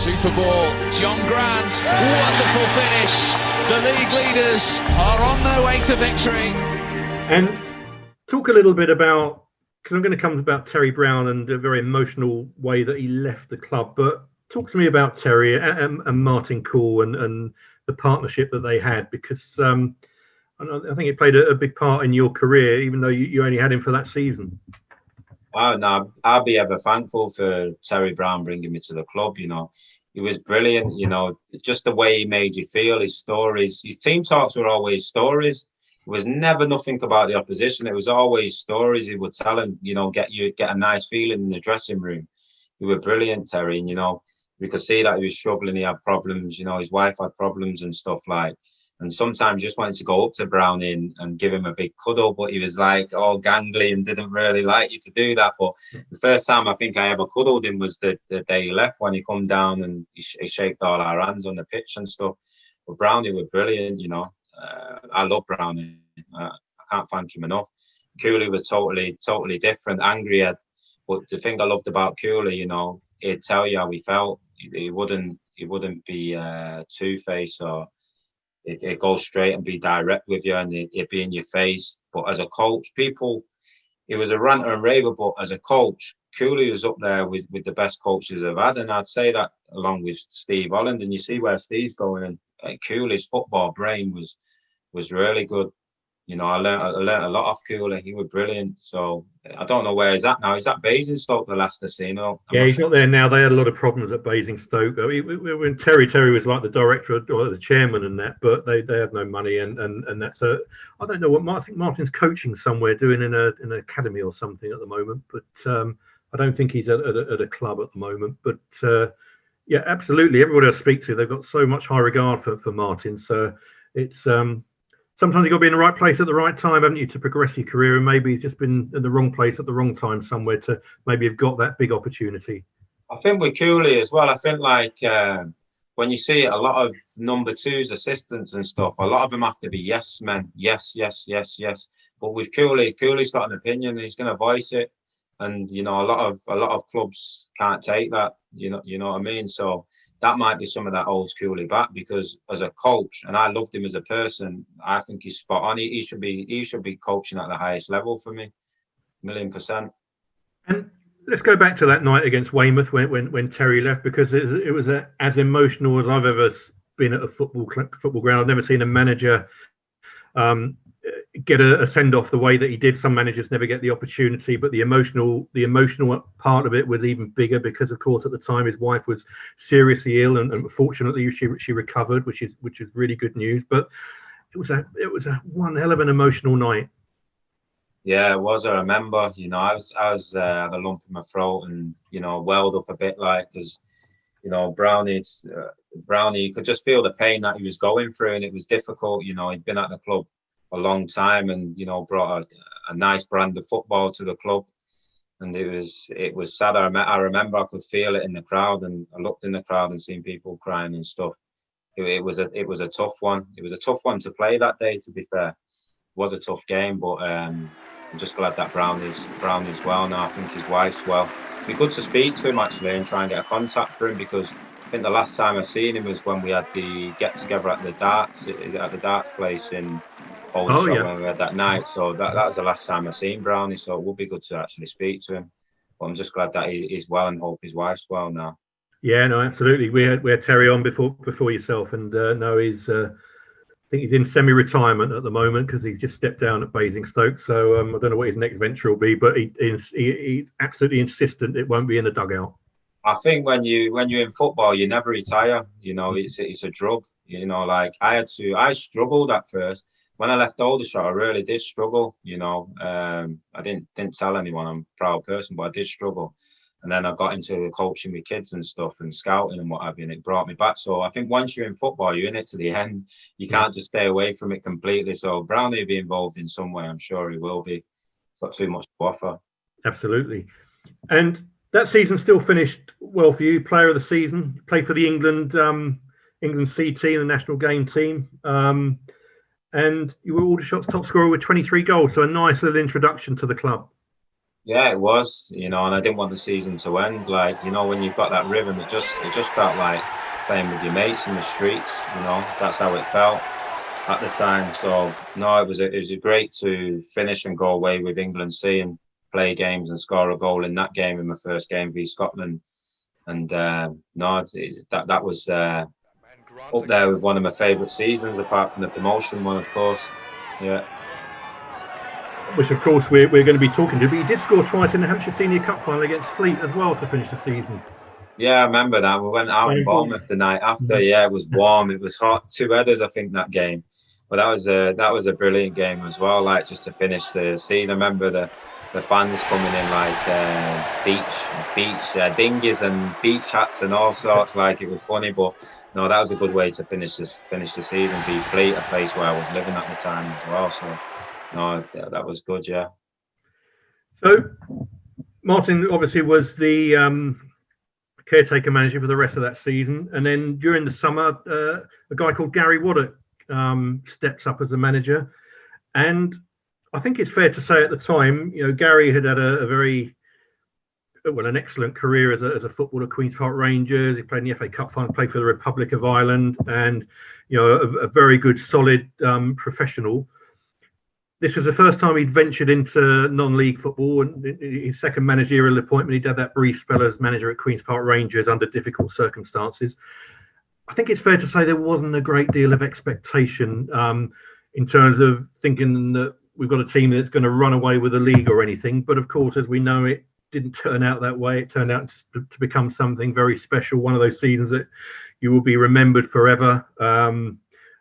Super Ball, John Grant, wonderful finish. The league leaders are on their way to victory. And talk a little bit about, because I'm going to come about Terry Brown and a very emotional way that he left the club, but talk to me about Terry and Martin Kuhl and the partnership that they had, because I think it played a big part in your career, even though you only had him for that season. Oh, no, I'll be ever thankful for Terry Brown bringing me to the club. You know, he was brilliant. You know, just the way he made you feel, his stories, his team talks were always stories. It was never nothing about the opposition. It was always stories he would tell, and you know, get a nice feeling in the dressing room. He was brilliant, Terry. And you know, we could see that he was struggling. He had problems. You know, his wife had problems and stuff like. And sometimes just wanted to go up to Brownie and give him a big cuddle, but he was like all gangly and didn't really like you to do that. But the first time I think I ever cuddled him was the day he left, when he come down and he shaked all our hands on the pitch and stuff. But Brownie were brilliant, you know. I love Brownie. I can't thank him enough. Cooley was totally different, angry head. But the thing I loved about Cooley, you know, he'd tell you how he felt. He wouldn't be two-faced, or it goes straight and be direct with you, and it'd be in your face. But as a coach, he was a ranter and raver, but as a coach, Cooley was up there with the best coaches I've had. And I'd say that along with Steve Holland, and you see where Steve's going. And Cooley's football brain was really good. You know, I learned a lot off Cooley. He was brilliant. So I don't know where he's at now. He's at Basingstoke, the last I seen. Yeah, he's not there now. They had a lot of problems at Basingstoke. When Terry was like the director or the chairman and that, but they had no money, and that's I don't know what I think Martin's coaching somewhere, doing in an academy or something at the moment. But I don't think he's at a club at the moment. But yeah, absolutely. Everybody I speak to, they've got so much high regard for Martin. So it's sometimes you've got to be in the right place at the right time, haven't you, to progress your career? And maybe he's just been in the wrong place at the wrong time somewhere to maybe have got that big opportunity. I think with Cooley as well, I think like when you see a lot of number twos, assistants and stuff, a lot of them have to be yes men. Yes, yes, yes, yes. But with Cooley's got an opinion, he's going to voice it. And, you know, a lot of clubs can't take that, you know what I mean? So that might be some of that old Cooley back, because as a coach, and I loved him as a person, I think he's spot on. He should be coaching at the highest level for me, 1,000,000%. And let's go back to that night against Weymouth when Terry left, because it was as emotional as I've ever been at a football ground. I've never seen a manager get a send off the way that he did. Some managers never get the opportunity, but the emotional part of it was even bigger, because of course at the time his wife was seriously ill, and fortunately she recovered, which is really good news. But it was a one hell of an emotional night. Yeah, it was. I remember, you know, I was had a lump in my throat and, you know, welled up a bit, like, because, you know, Brownie, you could just feel the pain that he was going through, and it was difficult. You know, he'd been at the club a long time, and, you know, brought a nice brand of football to the club, and it was sad. I remember I could feel it in the crowd, and I looked in the crowd and seen people crying and stuff. It was a tough one. It was a tough one to play that day, to be fair. It was a tough game, but I'm just glad that Brownie's well now. I think his wife's well. It'd be good to speak to him actually and try and get a contact for him, because I think the last time I seen him was when we had the get together at the darts. Is it at the darts place in Old when we had that night? So that was the last time I seen Brownie. So it would be good to actually speak to him. But I'm just glad that he's well, and hope his wife's well now. Yeah, no, absolutely. We had Terry on before yourself, and no, he's I think he's in semi-retirement at the moment, because he's just stepped down at Basingstoke. So I don't know what his next venture will be, but he's absolutely insistent it won't be in the dugout. I think when you're in football, you never retire. You know, it's a drug. You know, like I struggled at first. When I left Aldershot, I really did struggle. You know, I didn't tell anyone. I'm a proud person, but I did struggle. And then I got into coaching with kids and stuff, and scouting and what have you, and it brought me back. So I think once you're in football, you're in it to the end. You can't just stay away from it completely. So Brownie will be involved in some way. I'm sure he will be. Got too much to offer. Absolutely. And that season still finished well for you. Player of the season. You played for the England C team, the national game team. And you were Aldershot's top scorer with 23 goals. So a nice little introduction to the club. Yeah, it was, you know, and I didn't want the season to end. Like, you know, when you've got that rhythm, it just felt like playing with your mates in the streets. You know, that's how it felt at the time. So no, it was great to finish and go away with England C and play games and score a goal in that game in my first game v Scotland. And no, that was up there with one of my favourite seasons, apart from the promotion one, of course. Yeah. Which, of course, we're going to be talking to. But he did score twice in the Hampshire Senior Cup final against Fleet as well to finish the season. Yeah, I remember that. We went out in Very Bournemouth the night after. Yeah, it was warm. It was hot. 2 headers, I think, that game. But that was a brilliant game as well. Like, just to finish the season. I remember the fans coming in like beach dinghies and beach hats and all sorts. Like, it was funny, but no, that was a good way to finish the season. Be Fleet, a place where I was living at the time as well. So no, that was good. Yeah. So Martin obviously was the caretaker manager for the rest of that season, and then during the summer, a guy called Gary Waddock steps up as a manager. And I think it's fair to say at the time, you know, Gary had a very an excellent career as a footballer at Queen's Park Rangers. He played in the FA Cup final, played for the Republic of Ireland, and you know, a very good, solid professional. This was the first time he'd ventured into non-league football, and his second managerial appointment, he did that brief spell as manager at Queen's Park Rangers under difficult circumstances. I think it's fair to say there wasn't a great deal of expectation in terms of thinking that we've got a team that's going to run away with the league or anything. But of course, as we know, it didn't turn out that way. It turned out to become something very special. One of those seasons that you will be remembered forever,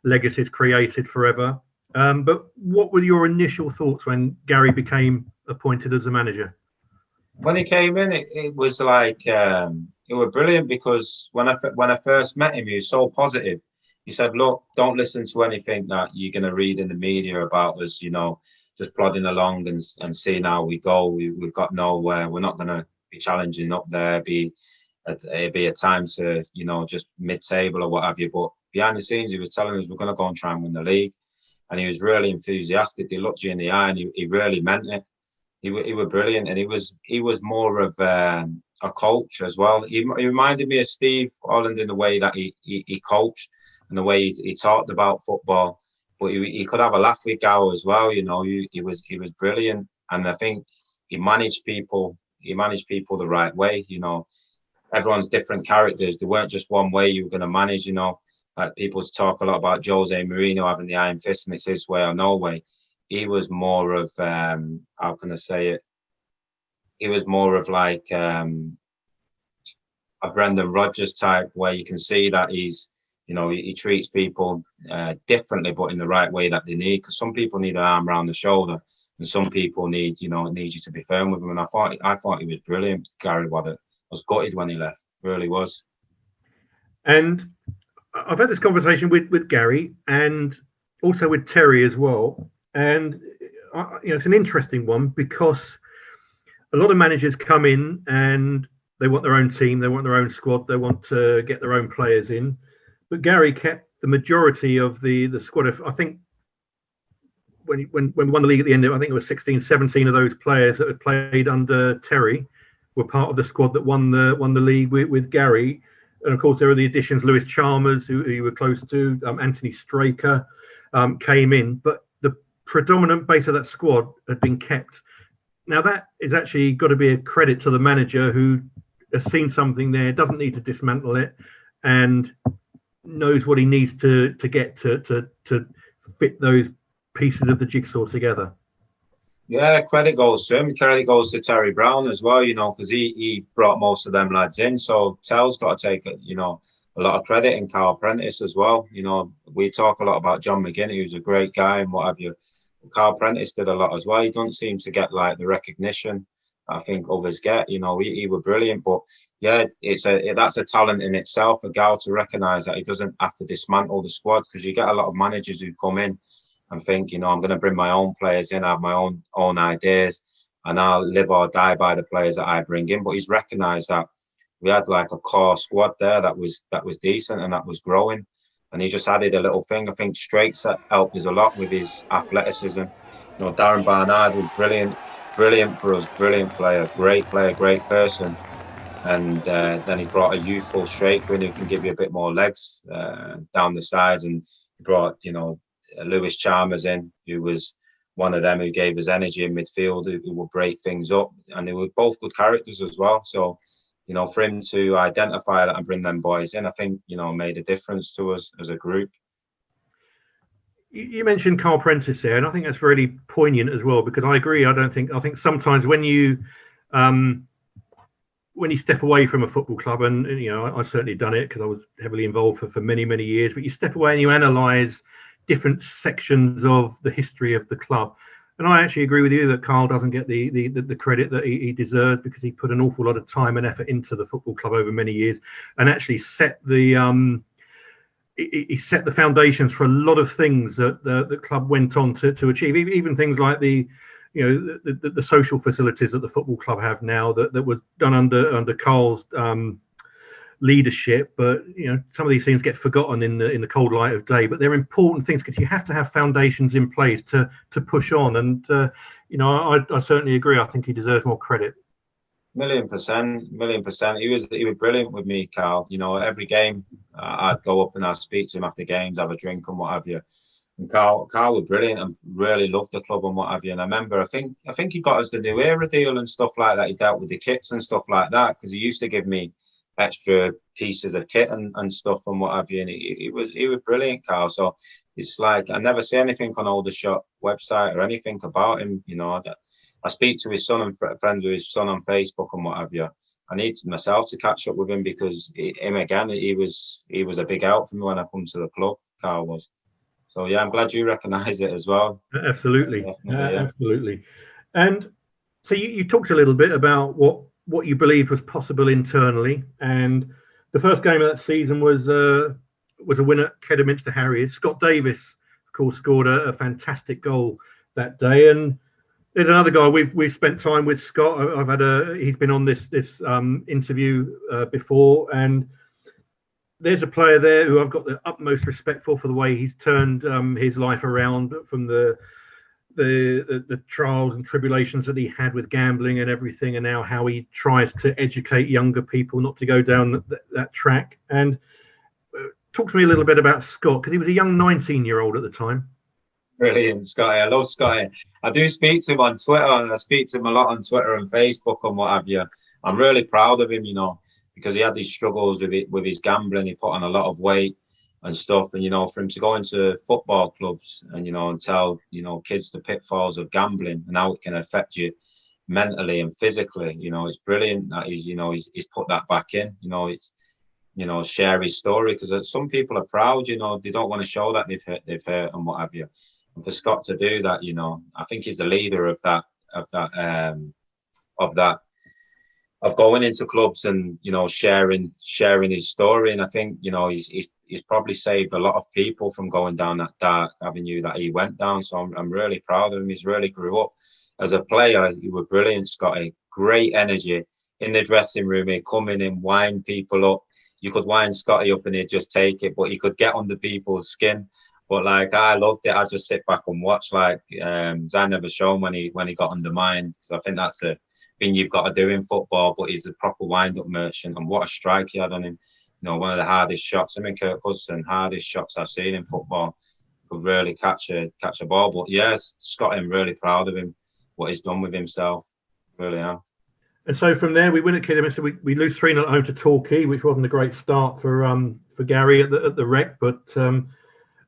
legacies created forever. But what were your initial thoughts when Gary became appointed as a manager? When he came in, it was like it was brilliant, because when I first met him, he was so positive. He said, "Look, don't listen to anything that you're going to read in the media about us. You know, just plodding along and seeing how we go. We've got nowhere. We're not going to be challenging up there. It'd be a time to, you know, just mid-table or what have you. But behind the scenes, he was telling us we're going to go and try and win the league." And he was really enthusiastic. He looked you in the eye, and he really meant it. He was brilliant, and he was more of a coach as well. He reminded me of Steve Holland in the way that he coached and the way he talked about football. But he could have a laugh with Gow as well. You know, he was brilliant, and I think he managed people. He managed people the right way. You know, everyone's different characters. There weren't just one way you were going to manage. You know, like people talk a lot about Jose Mourinho having the iron fist and it's his way or no way. He was more of how can I say it? He was more of like a Brendan Rodgers type, where you can see that he's, you know, he treats people differently, but in the right way that they need. Because some people need an arm around the shoulder, and some people need you to be firm with them. And I thought he was brilliant, Gary Waddock. I was gutted when he left, really was. And I've had this conversation with Gary and also with Terry as well. And you know, it's an interesting one, because a lot of managers come in and they want their own team, they want their own squad, they want to get their own players in. But Gary kept the majority of the squad. I think when we won the league at the end, I think it was 16, 17 of those players that had played under Terry were part of the squad that won the league with Gary. And of course, there are the additions. Lewis Chalmers, who you were close to, Anthony Straker came in, but the predominant base of that squad had been kept. Now, that is actually got to be a credit to the manager, who has seen something there, doesn't need to dismantle it, and knows what he needs to get to fit those pieces of the jigsaw together. Yeah, credit goes to him. Credit goes to Terry Brown as well, you know, because he brought most of them lads in. So Tel's got to take, you know, a lot of credit, in Carl Apprentice as well. You know, we talk a lot about John McGinney, who's a great guy and what have you. Carl Apprentice did a lot as well. He doesn't seem to get like the recognition I think others get. You know, he was brilliant. But yeah, that's a talent in itself, a gal to recognise that he doesn't have to dismantle the squad, because you get a lot of managers who come in and think, you know, I'm going to bring my own players in, I have my own ideas, and I'll live or die by the players that I bring in. But he's recognised that we had like a core squad there that was decent and that was growing, and he just added a little thing. I think Straits helped us a lot with his athleticism. You know, Darren Barnard was brilliant. brilliant for us, brilliant player, great person. And then he brought a youthful striker in who can give you a bit more legs down the sides. And he brought, Lewis Chalmers in, who was one of them who gave us energy in midfield, who would break things up. And they were both good characters as well. So, for him to identify that and bring them boys in, I think, made a difference to us as a group. You mentioned Carl Prentice there, and I think that's really poignant as well, because I agree. I think sometimes when you step away from a football club, and I've certainly done it because I was heavily involved for many, many years, but you step away and you analyse different sections of the history of the club. And I actually agree with you that Carl doesn't get the credit that he deserves, because he put an awful lot of time and effort into the football club over many years, and actually set the foundations for a lot of things that the club went on to achieve, even things like the social facilities that the football club have now that was done under Carl's leadership. But some of these things get forgotten in the cold light of day, but they're important things, because you have to have foundations in place to push on. And I certainly agree. I think he deserves more credit. Million percent. He was brilliant with me, Carl. Every game I'd go up and I'd speak to him after games, have a drink and what have you. And Carl was brilliant and really loved the club and what have you. And I remember, I think he got us the New Era deal and stuff like that. He dealt with the kits and stuff like that, because he used to give me extra pieces of kit and stuff and what have you. And he was brilliant, Carl. So it's like, I never see anything on Aldershot website or anything about him. I speak to his son and friends with his son on Facebook and what have you. I need myself to catch up with him, because he was a big help for me when I come to the club. Carl was. So yeah, I'm glad you recognise it as well. Absolutely, absolutely. And so you talked a little bit about what you believed was possible internally, and the first game of that season was a win at Kidderminster Harriers. Scott Davies, of course, scored a fantastic goal that day. And there's another guy we've spent time with, Scott. He's been on this interview before, and there's a player there who I've got the utmost respect for the way he's turned his life around from the trials and tribulations that he had with gambling and everything, and now how he tries to educate younger people not to go down that track. And talk to me a little bit about Scott, because he was a young 19-year-old at the time. Brilliant, Scotty. I love Scotty. I do speak to him on Twitter, and I speak to him a lot on Twitter and Facebook and what have you. I'm really proud of him, because he had these struggles with his gambling. He put on a lot of weight and stuff. And, for him to go into football clubs and, and tell, kids the pitfalls of gambling and how it can affect you mentally and physically, it's brilliant that he's put that back in, share his story, because some people are proud, they don't want to show that they've hurt and what have you. And for Scott to do that, I think he's the leader of going into clubs and sharing his story. And I think he's probably saved a lot of people from going down that dark avenue that he went down. So I'm really proud of him. He's really grew up as a player. You were brilliant, Scotty. Great energy in the dressing room. He'd come in and wind people up. You could wind Scotty up and he'd just take it, but he could get under people's skin. But I loved it. I just sit back and watch. I never shown when he got undermined, because I think that's the thing you've got to do in football. But he's a proper wind-up merchant, and what a strike he had on him. One of the hardest shots. Kirk Hudson, hardest shots I've seen in football. Could really catch a ball. But yes, Scott, I'm really proud of him, what he's done with himself. Really am. And so from there, we win at Kidderminster. We lose 3-0 at home to Torquay, which wasn't a great start for Gary at the Rec. But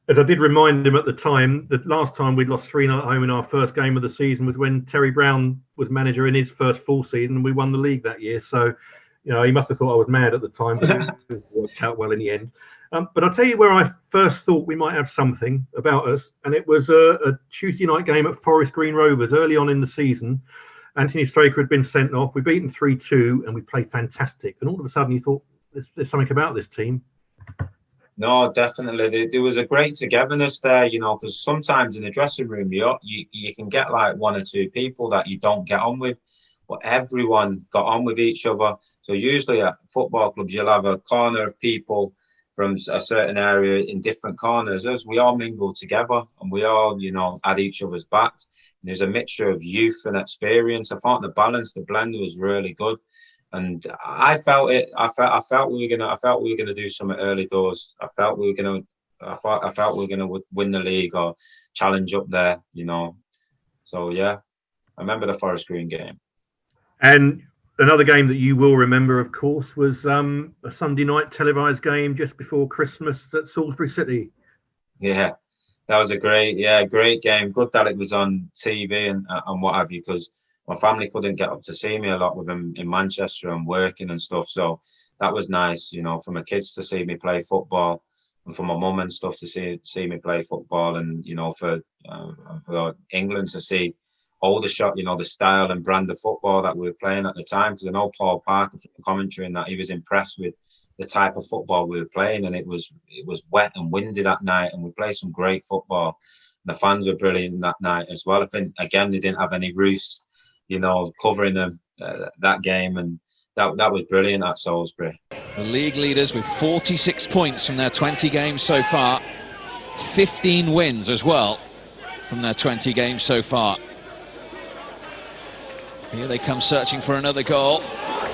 as I did remind him at the time, the last time we'd lost 3-0 at home in our first game of the season was when Terry Brown was manager in his first full season, and we won the league that year. So, he must have thought I was mad at the time, but it worked out well in the end. But I'll tell you where I first thought we might have something about us, and it was a Tuesday night game at Forest Green Rovers early on in the season. Anthony Straker had been sent off. We beat them 3-2, and we played fantastic. And all of a sudden, you thought, there's something about this team. No, definitely. There was a great togetherness there, because sometimes in the dressing room, you can get like one or two people that you don't get on with, but everyone got on with each other. So usually at football clubs, you'll have a corner of people from a certain area in different corners. As we all mingled together and we all, had each other's backs. there's a mixture of youth and experience. I thought the balance, the blend was really good. And I felt it. I felt we were gonna do something early doors. I felt we were gonna win the league or challenge up there. So yeah, I remember the Forest Green game. And another game that you will remember, of course, was a Sunday night televised game just before Christmas at Salisbury City. Yeah, that was a great game. Good that it was on TV and what have you, because my family couldn't get up to see me a lot with them in Manchester and working and stuff. So that was nice, for my kids to see me play football, and for my mum and stuff to see me play football, and for England to see Aldershot, the style and brand of football that we were playing at the time. Because I know Paul Parker from commentary and that he was impressed with the type of football we were playing, and it was wet and windy that night, and we played some great football. And the fans were brilliant that night as well. I think again they didn't have any roofs, covering them that game, and that was brilliant at Salisbury. The league leaders with 46 points from their 20 games so far, 15 wins as well from their 20 games so far. Here they come searching for another goal,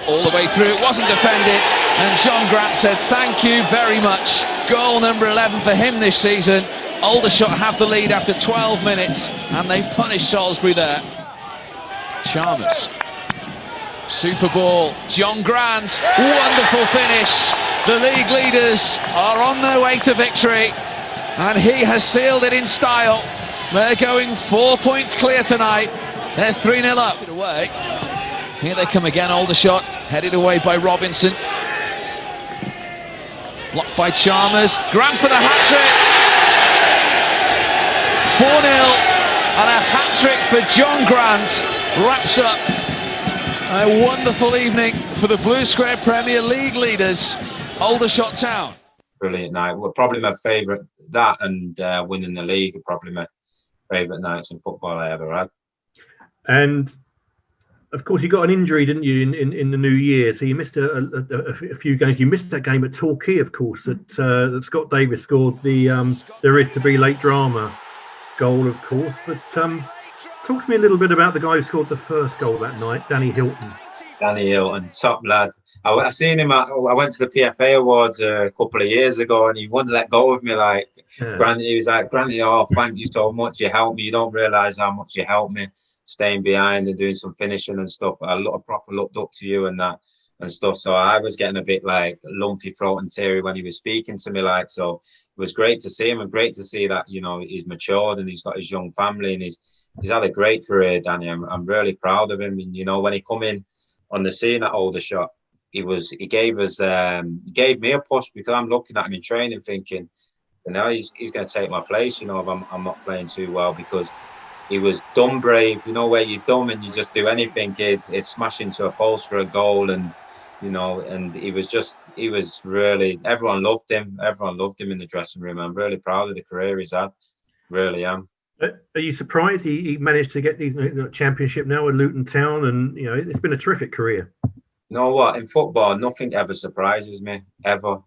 all the way through, it wasn't defended, and John Grant said thank you very much. Goal number 11 for him this season. Aldershot have the lead after 12 minutes, and they've punished Salisbury there. Chalmers, super ball, John Grant, wonderful finish. The league leaders are on their way to victory, and he has sealed it in style. They're going 4 points clear tonight. They're 3-0 up. Away. Here they come again, Aldershot, headed away by Robinson. Blocked by Chalmers, Grant for the hat-trick. 4-0, and a hat-trick for John Grant wraps up a wonderful evening for the Blue Square Premier League leaders, Aldershot Town. Brilliant night. Well, probably my favourite, that and winning the league are probably my favourite nights in football I ever had. And of course, you got an injury, didn't you, in the new year? So you missed a few games. You missed that game at Torquay, of course, that Scott Davies scored the there is to be late drama goal, of course. But talk to me a little bit about the guy who scored the first goal that night, Danny Hylton. Danny Hylton, top lad. I seen him. I went to the PFA Awards a couple of years ago, and he wouldn't let go of me. Like, yeah. He was like, Granny, oh, thank you so much. You helped me. You don't realise how much you helped me, staying behind and doing some finishing and stuff. I proper looked up to you and that and stuff. So I was getting a bit like lumpy throat and teary when he was speaking to me. Like, so it was great to see him, and great to see that he's matured and he's got his young family, and he's had a great career, Danny. I'm really proud of him. And when he come in on the scene at Aldershot, he gave me a push, because I'm looking at him in training thinking, he's going to take my place. If I'm not playing too well, because he was dumb brave. Where you're dumb and you just do anything, it smash into a post for a goal, and and he was really, everyone loved him. Everyone loved him in the dressing room. I'm really proud of the career he's had. Really am. Are you surprised he managed to get these championship now with Luton Town, and it's been a terrific career? You know what? In football, nothing ever surprises me, ever.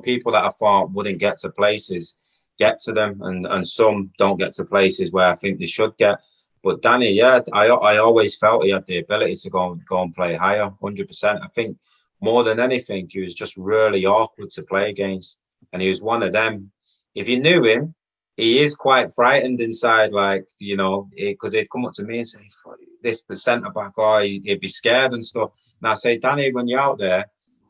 People that I thought wouldn't get to places get to them, and some don't get to places where I think they should get. But Danny, yeah, I always felt he had the ability to go and play higher, 100%. I think more than anything, he was just really awkward to play against, and he was one of them. If you knew him, he is quite frightened inside, because he'd come up to me and say, "This the centre back," or he'd be scared and stuff. And I say, Danny, when you're out there,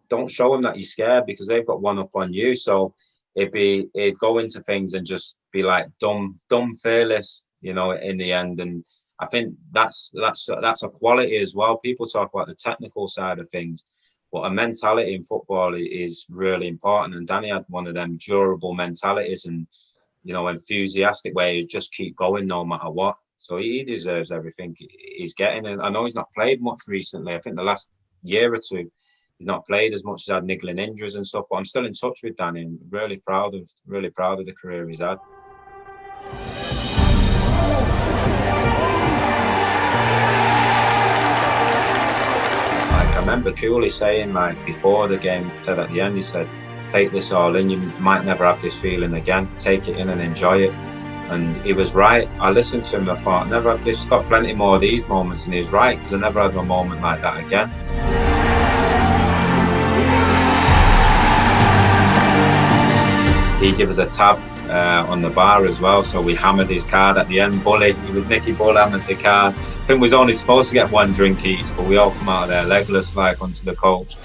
don't show him that you're scared, because they've got one up on you. So he'd go into things and just be like dumb, fearless, in the end. And I think that's a quality as well. People talk about the technical side of things, but a mentality in football is really important. And Danny had one of them durable mentalities and, enthusiastic where he just keep going no matter what. So he deserves everything he's getting. And I know he's not played much recently. I think the last year or two, he's not played as much, he's had niggling injuries and stuff, but I'm still in touch with Danny. I'm really proud of the career he's had. I remember Kuhl saying, before the game, said at the end, he said, "Take this all in. You might never have this feeling again. Take it in and enjoy it." And he was right. I listened to him. I thought, there's got plenty more of these moments, and he was right, because I never had a moment like that again. He gave us a tab on the bar as well, so we hammered his card at the end. Nicky Bull hammered the card. I think we was only supposed to get one drink each, but we all come out of there legless, like, onto the coach.